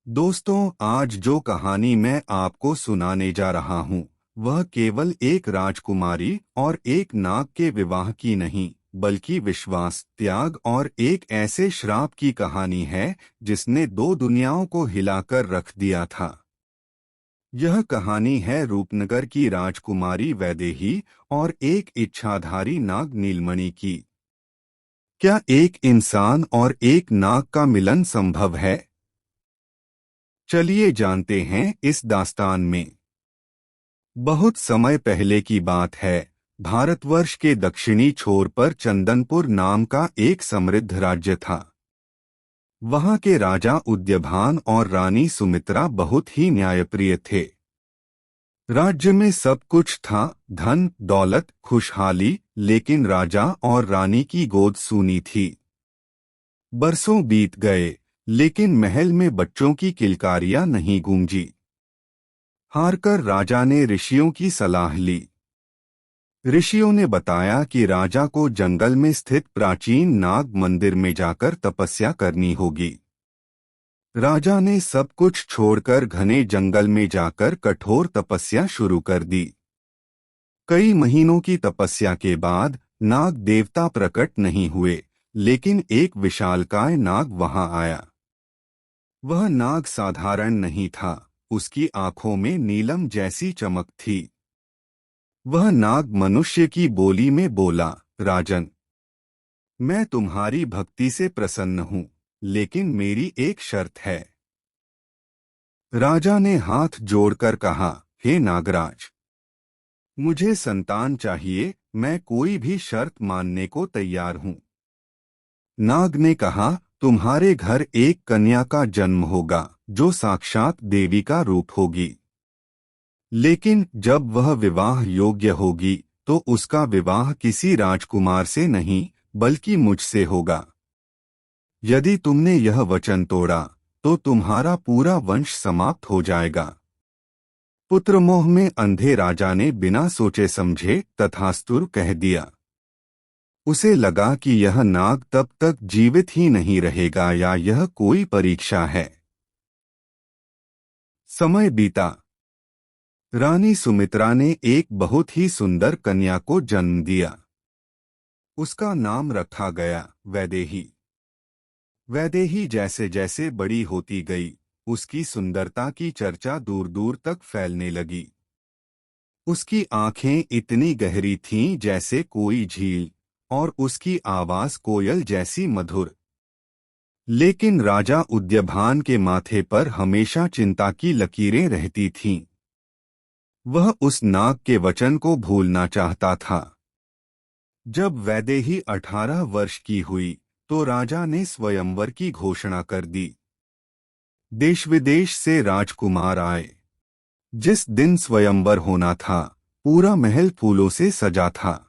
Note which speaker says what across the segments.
Speaker 1: दोस्तों, आज जो कहानी मैं आपको सुनाने जा रहा हूँ वह केवल एक राजकुमारी और एक नाग के विवाह की नहीं, बल्कि विश्वास, त्याग और एक ऐसे श्राप की कहानी है जिसने दो दुनियाओं को हिलाकर रख दिया था। यह कहानी है रूपनगर की राजकुमारी वैदेही और एक इच्छाधारी नाग नीलमणि की। क्या एक इंसान और एक नाग का मिलन संभव है? चलिए जानते हैं इस दास्तान में। बहुत समय पहले की बात है। भारतवर्ष के दक्षिणी छोर पर चंदनपुर नाम का एक समृद्ध राज्य था। वहां के राजा उद्यभान और रानी सुमित्रा बहुत ही न्यायप्रिय थे। राज्य में सब कुछ था, धन, दौलत, खुशहाली, लेकिन राजा और रानी की गोद सूनी थी। बरसों बीत गए, लेकिन महल में बच्चों की किलकारियां नहीं गूंजी। हारकर राजा ने ऋषियों की सलाह ली। ऋषियों ने बताया कि राजा को जंगल में स्थित प्राचीन नाग मंदिर में जाकर तपस्या करनी होगी। राजा ने सब कुछ छोड़कर घने जंगल में जाकर कठोर तपस्या शुरू कर दी। कई महीनों की तपस्या के बाद नाग देवता प्रकट नहीं हुए, लेकिन एक विशालकाय नाग वहां आया। वह नाग साधारण नहीं था, उसकी आंखों में नीलम जैसी चमक थी। वह नाग मनुष्य की बोली में बोला, राजन, मैं तुम्हारी भक्ति से प्रसन्न हूँ, लेकिन मेरी एक शर्त है। राजा ने हाथ जोड़कर कहा, हे नागराज, मुझे संतान चाहिए, मैं कोई भी शर्त मानने को तैयार हूँ। नाग ने कहा, तुम्हारे घर एक कन्या का जन्म होगा जो साक्षात देवी का रूप होगी। लेकिन जब वह विवाह योग्य होगी तो उसका विवाह किसी राजकुमार से नहीं, बल्कि मुझसे होगा। यदि तुमने यह वचन तोड़ा तो तुम्हारा पूरा वंश समाप्त हो जाएगा। पुत्रमोह में अंधे राजा ने बिना सोचे समझे तथास्तु कह दिया। उसे लगा कि यह नाग तब तक जीवित ही नहीं रहेगा या यह कोई परीक्षा है। समय बीता। रानी सुमित्रा ने एक बहुत ही सुंदर कन्या को जन्म दिया। उसका नाम रखा गया वैदेही। वैदेही जैसे जैसे बड़ी होती गई, उसकी सुंदरता की चर्चा दूर दूर तक फैलने लगी। उसकी आंखें इतनी गहरी थीं जैसे कोई झील, और उसकी आवाज कोयल जैसी मधुर। लेकिन राजा उद्यभान के माथे पर हमेशा चिंता की लकीरें रहती थीं। वह उस नाग के वचन को भूलना चाहता था। जब वैदेही 18 वर्ष की हुई तो राजा ने स्वयंवर की घोषणा कर दी। देश विदेश से राजकुमार आए। जिस दिन स्वयंवर होना था, पूरा महल फूलों से सजा था।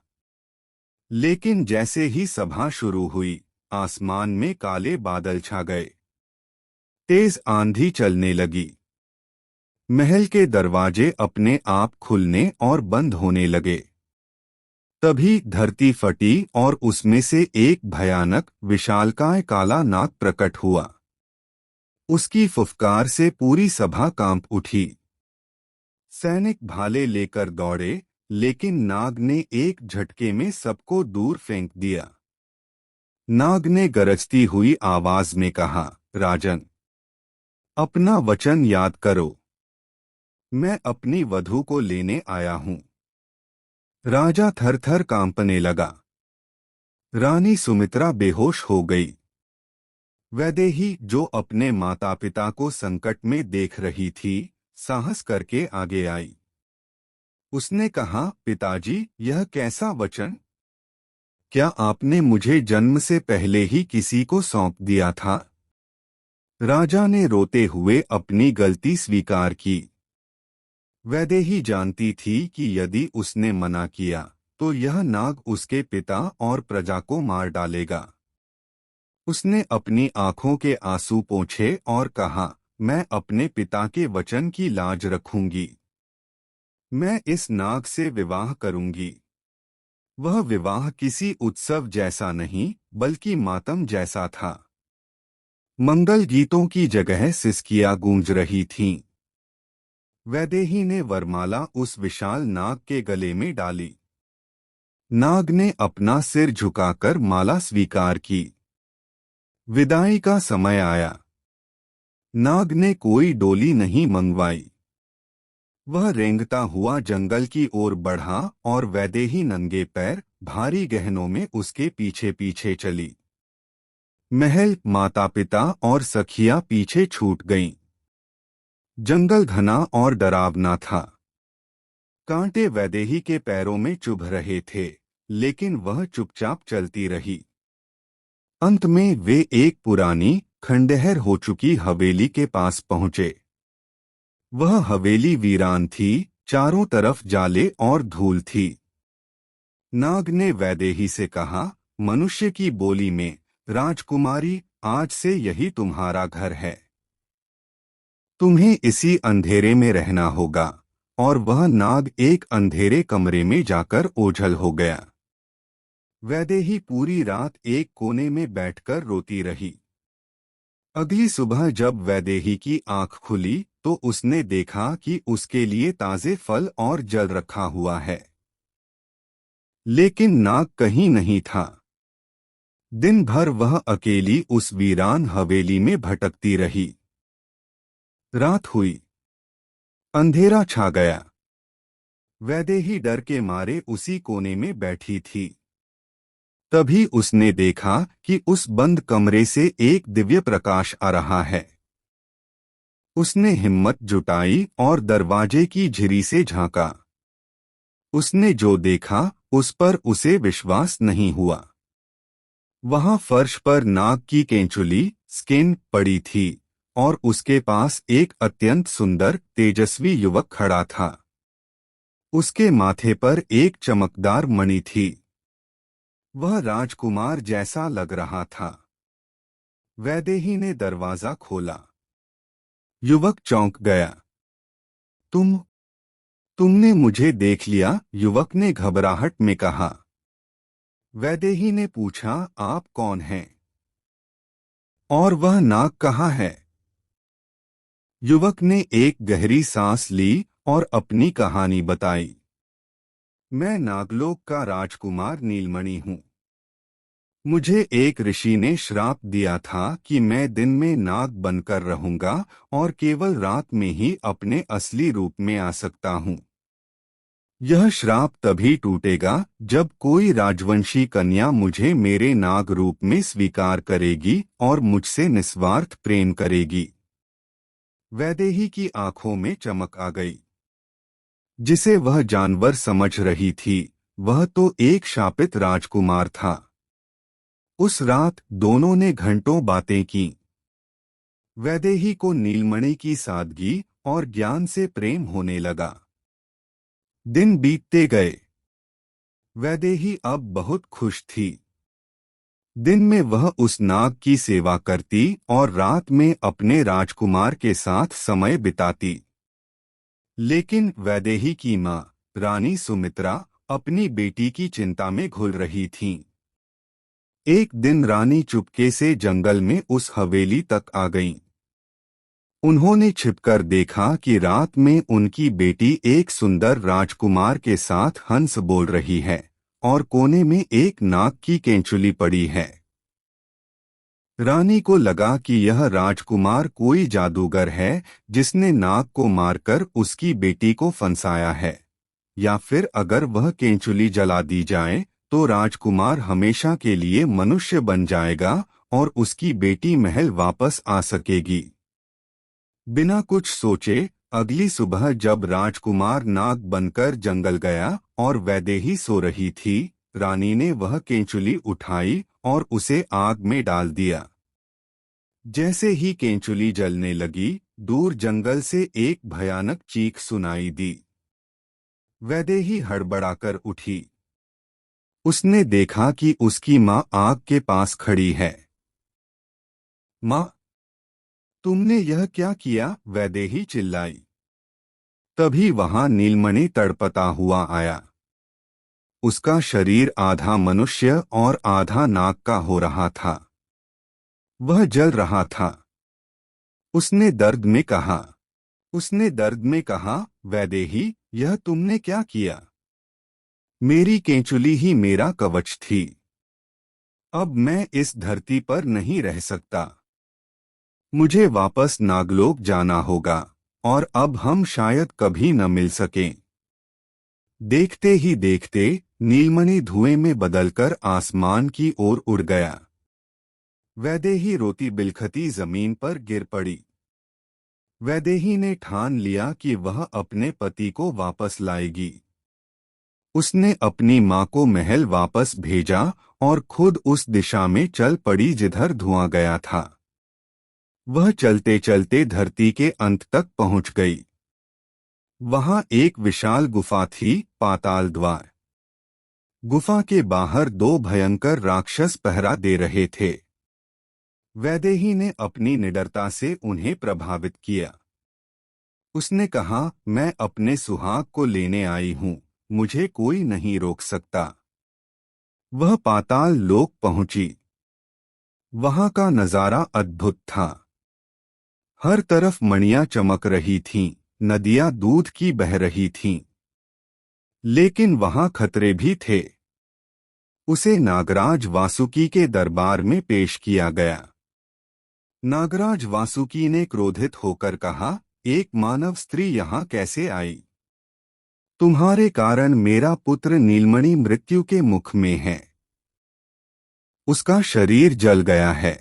Speaker 1: लेकिन जैसे ही सभा शुरू हुई, आसमान में काले बादल छा गए। तेज आंधी चलने लगी। महल के दरवाजे अपने आप खुलने और बंद होने लगे। तभी धरती फटी और उसमें से एक भयानक विशालकाय काला नाग प्रकट हुआ। उसकी फुफकार से पूरी सभा कांप उठी। सैनिक भाले लेकर दौड़े, लेकिन नाग ने एक झटके में सबको दूर फेंक दिया। नाग ने गरजती हुई आवाज में कहा, राजन, अपना वचन याद करो। मैं अपनी वधू को लेने आया हूँ। राजा थर-थर कांपने लगा। रानी सुमित्रा बेहोश हो गई। वैदेही, जो अपने माता पिता को संकट में देख रही थी, साहस करके आगे आई। उसने कहा, पिताजी, यह कैसा वचन? क्या आपने मुझे जन्म से पहले ही किसी को सौंप दिया था? राजा ने रोते हुए अपनी गलती स्वीकार की। वैदेही जानती थी कि यदि उसने मना किया तो यह नाग उसके पिता और प्रजा को मार डालेगा। उसने अपनी आंखों के आंसू पोंछे और कहा, मैं अपने पिता के वचन की लाज रखूंगी। मैं इस नाग से विवाह करूंगी। वह विवाह किसी उत्सव जैसा नहीं, बल्कि मातम जैसा था। मंगल गीतों की जगह सिसकियां गूंज रही थीं। वैदेही ने वरमाला उस विशाल नाग के गले में डाली। नाग ने अपना सिर झुकाकर माला स्वीकार की। विदाई का समय आया। नाग ने कोई डोली नहीं मंगवाई। वह रेंगता हुआ जंगल की ओर बढ़ा और वैदेही नंगे पैर भारी गहनों में उसके पीछे पीछे चली। महल, माता पिता और सखियां पीछे छूट गईं। जंगल घना और डरावना था। कांटे वैदेही के पैरों में चुभ रहे थे, लेकिन वह चुपचाप चलती रही। अंत में वे एक पुरानी, खंडहर हो चुकी हवेली के पास पहुंचे। वह हवेली वीरान थी, चारों तरफ जाले और धूल थी। नाग ने वैदेही से कहा, मनुष्य की बोली में, राजकुमारी, आज से यही तुम्हारा घर है। तुम्हें इसी अंधेरे में रहना होगा। और वह नाग एक अंधेरे कमरे में जाकर ओझल हो गया। वैदेही पूरी रात एक कोने में बैठकर रोती रही। अगली सुबह जब वैदेही की आंख खुली तो उसने देखा कि उसके लिए ताजे फल और जल रखा हुआ है, लेकिन नाग कहीं नहीं था। दिन भर वह अकेली उस वीरान हवेली में भटकती रही। रात हुई। अंधेरा छा गया। वैदेही डर के मारे उसी कोने में बैठी थी। तभी उसने देखा कि उस बंद कमरे से एक दिव्य प्रकाश आ रहा है। उसने हिम्मत जुटाई और दरवाजे की झिरी से झांका। उसने जो देखा उस पर उसे विश्वास नहीं हुआ। वहां फर्श पर नाग की केंचुली, स्किन, पड़ी थी और उसके पास एक अत्यंत सुंदर, तेजस्वी युवक खड़ा था। उसके माथे पर एक चमकदार मणि थी। वह राजकुमार जैसा लग रहा था। वैदेही ने दरवाजा खोला। युवक चौंक गया। तुमने मुझे देख लिया, युवक ने घबराहट में कहा। वैदेही ने पूछा, आप कौन हैं? और वह नाग कहाँ है? युवक ने एक गहरी सांस ली और अपनी कहानी बताई। मैं नागलोक का राजकुमार नीलमणि हूँ। मुझे एक ऋषि ने श्राप दिया था कि मैं दिन में नाग बनकर रहूंगा और केवल रात में ही अपने असली रूप में आ सकता हूँ। यह श्राप तभी टूटेगा जब कोई राजवंशी कन्या मुझे मेरे नाग रूप में स्वीकार करेगी और मुझसे निस्वार्थ प्रेम करेगी। वैदेही की आंखों में चमक आ गई। जिसे वह जानवर समझ रही थी, वह तो एक शापित राजकुमार था। उस रात दोनों ने घंटों बातें की। वैदेही को नीलमणि की सादगी और ज्ञान से प्रेम होने लगा। दिन बीतते गए। वैदेही अब बहुत खुश थी। दिन में वह उस नाग की सेवा करती और रात में अपने राजकुमार के साथ समय बिताती। लेकिन वैदेही की माँ, रानी सुमित्रा, अपनी बेटी की चिंता में घुल रही थीं। एक दिन रानी चुपके से जंगल में उस हवेली तक आ गईं। उन्होंने छिपकर देखा कि रात में उनकी बेटी एक सुंदर राजकुमार के साथ हंस बोल रही है और कोने में एक नाग की केंचुली पड़ी है। रानी को लगा कि यह राजकुमार कोई जादूगर है जिसने नाग को मारकर उसकी बेटी को फंसाया है, या फिर अगर वह केंचुली जला दी जाए तो राजकुमार हमेशा के लिए मनुष्य बन जाएगा और उसकी बेटी महल वापस आ सकेगी। बिना कुछ सोचे अगली सुबह जब राजकुमार नाग बनकर जंगल गया और वैदेही सो रही थी, रानी ने वह केंचुली उठाई और उसे आग में डाल दिया। जैसे ही केंचुली जलने लगी, दूर जंगल से एक भयानक चीख सुनाई दी। वैदेही हड़बड़ाकर उठी। उसने देखा कि उसकी माँ आग के पास खड़ी है। माँ, तुमने यह क्या किया? वैदेही चिल्लाई। तभी वहां नीलमणि तड़पता हुआ आया। उसका शरीर आधा मनुष्य और आधा नाग का हो रहा था। वह जल रहा था। उसने दर्द में कहा वैदेही, यह तुमने क्या किया? मेरी केंचुली ही मेरा कवच थी। अब मैं इस धरती पर नहीं रह सकता। मुझे वापस नागलोक जाना होगा, और अब हम शायद कभी न मिल सकें। देखते ही देखते नीलमणि धुएं में बदलकर आसमान की ओर उड़ गया। वैदेही रोती बिलखती जमीन पर गिर पड़ी। वैदेही ने ठान लिया कि वह अपने पति को वापस लाएगी। उसने अपनी मां को महल वापस भेजा और खुद उस दिशा में चल पड़ी जिधर धुआं गया था। वह चलते चलते धरती के अंत तक पहुंच गई। वहां एक विशाल गुफा थी, पाताल द्वार। गुफा के बाहर दो भयंकर राक्षस पहरा दे रहे थे। वैदेही ने अपनी निडरता से उन्हें प्रभावित किया। उसने कहा, मैं अपने सुहाग को लेने आई हूं, मुझे कोई नहीं रोक सकता। वह पाताल लोक पहुंची। वहां का नजारा अद्भुत था। हर तरफ मणियां चमक रही थीं, नदियां दूध की बह रही थीं। लेकिन वहां खतरे भी थे। उसे नागराज वासुकी के दरबार में पेश किया गया। नागराज वासुकी ने क्रोधित होकर कहा, एक मानव स्त्री यहाँ कैसे आई? तुम्हारे कारण मेरा पुत्र नीलमणि मृत्यु के मुख में है। उसका शरीर जल गया है।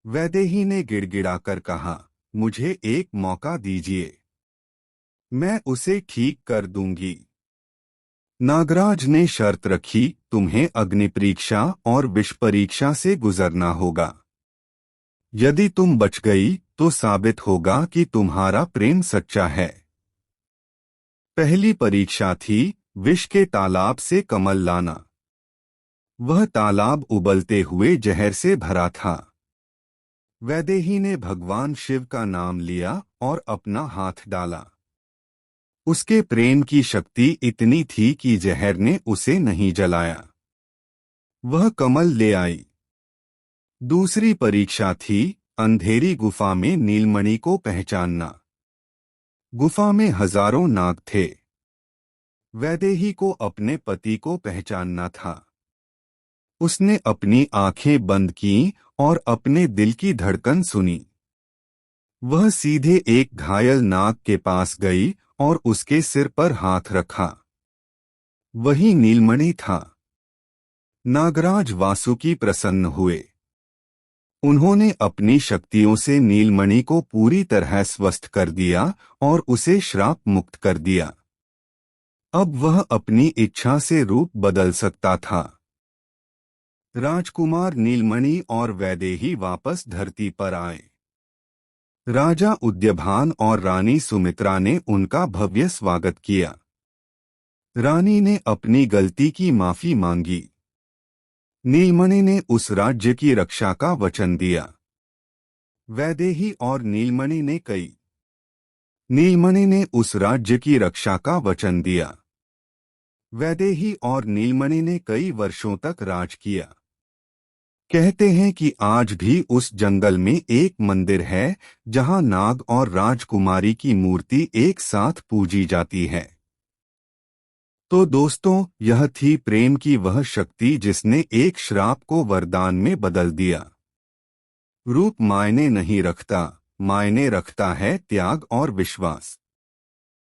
Speaker 1: वैदेही ने गिड़गिड़ाकर कहा, मुझे एक मौका दीजिए, मैं उसे ठीक कर दूंगी। नागराज ने शर्त रखी, तुम्हें अग्नि परीक्षा और विष परीक्षा से गुजरना होगा। यदि तुम बच गई तो साबित होगा कि तुम्हारा प्रेम सच्चा है। पहली परीक्षा थी विष के तालाब से कमल लाना। वह तालाब उबलते हुए जहर से भरा था। वैदेही ने भगवान शिव का नाम लिया और अपना हाथ डाला। उसके प्रेम की शक्ति इतनी थी कि जहर ने उसे नहीं जलाया। वह कमल ले आई। दूसरी परीक्षा थी अंधेरी गुफा में नीलमणि को पहचानना। गुफा में हजारों नाग थे। वैदेही को अपने पति को पहचानना था। उसने अपनी आंखें बंद कीं और अपने दिल की धड़कन सुनी। वह सीधे एक घायल नाग के पास गई और उसके सिर पर हाथ रखा। वही नीलमणि था। नागराज वासुकी प्रसन्न हुए। उन्होंने अपनी शक्तियों से नीलमणि को पूरी तरह स्वस्थ कर दिया और उसे श्राप मुक्त कर दिया। अब वह अपनी इच्छा से रूप बदल सकता था। राजकुमार नीलमणि और वैदेही वापस धरती पर आए। राजा उद्यभान और रानी सुमित्रा ने उनका भव्य स्वागत किया। रानी ने अपनी गलती की माफी मांगी। नीलमणि ने उस राज्य की रक्षा का वचन दिया। वैदेही और नीलमणि ने उस राज्य की रक्षा का वचन दिया। वैदेही और नीलमणि ने कई वर्षों तक राज किया। कहते हैं कि आज भी उस जंगल में एक मंदिर है जहां नाग और राजकुमारी की मूर्ति एक साथ पूजी जाती है। तो दोस्तों, यह थी प्रेम की वह शक्ति जिसने एक श्राप को वरदान में बदल दिया। रूप मायने नहीं रखता, मायने रखता है त्याग और विश्वास।